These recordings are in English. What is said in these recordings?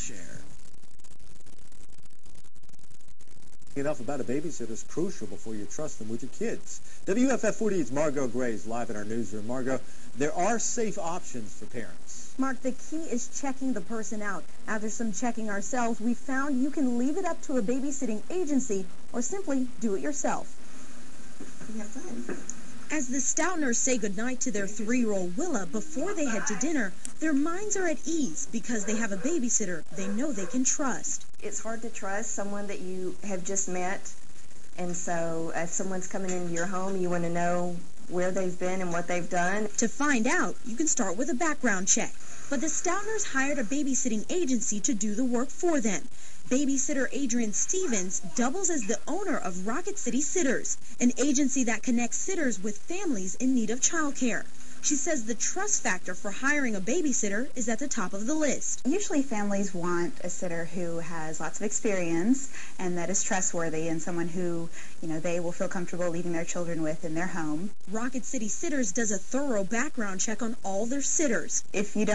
Fresh Air. Enough about a babysitter is crucial before you trust them with your kids. WFF 48's Margot Gray is live in our newsroom. Margot, there are safe options for parents. Mark, the key is checking the person out. After some checking ourselves, we found you can leave it up to a babysitting agency or simply do it yourself. We have fun. As the Stoutners say goodnight to their 3-year-old Willa before they head to dinner, their minds are at ease because they have a babysitter they know they can trust. It's hard to trust someone that you have just met, and so as someone's coming into your home, you want to know where they've been and what they've done. To find out, you can start with a background check, but the Stoutners hired a babysitting agency to do the work for them. Babysitter Adrian Stevens doubles as the owner of Rocket City Sitters, an agency that connects sitters with families in need of childcare. She says the trust factor for hiring a babysitter is at the top of the list. Usually families want a sitter who has lots of experience and that is trustworthy and someone who, they will feel comfortable leaving their children with in their home. Rocket City Sitters does a thorough background check on all their sitters. If you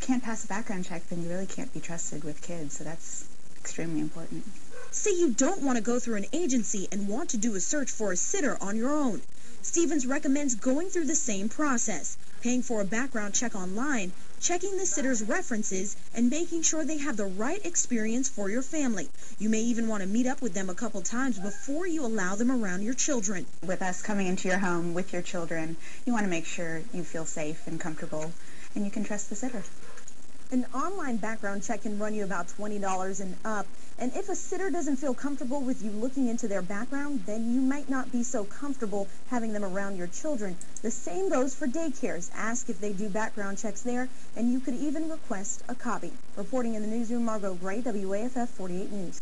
can't pass a background check, then you really can't be trusted with kids, so that's extremely important. Say you don't want to go through an agency and want to do a search for a sitter on your own. Stevens recommends going through the same process, paying for a background check online, checking the sitter's references, and making sure they have the right experience for your family. You may even want to meet up with them a couple times before you allow them around your children. With us coming into your home with your children, you want to make sure you feel safe and comfortable and you can trust the sitter. An online background check can run you about $20 and up, and if a sitter doesn't feel comfortable with you looking into their background, then you might not be so comfortable having them around your children. The same goes for daycares. Ask if they do background checks there, and you could even request a copy. Reporting in the newsroom, Margot Gray, WAFF 48 News.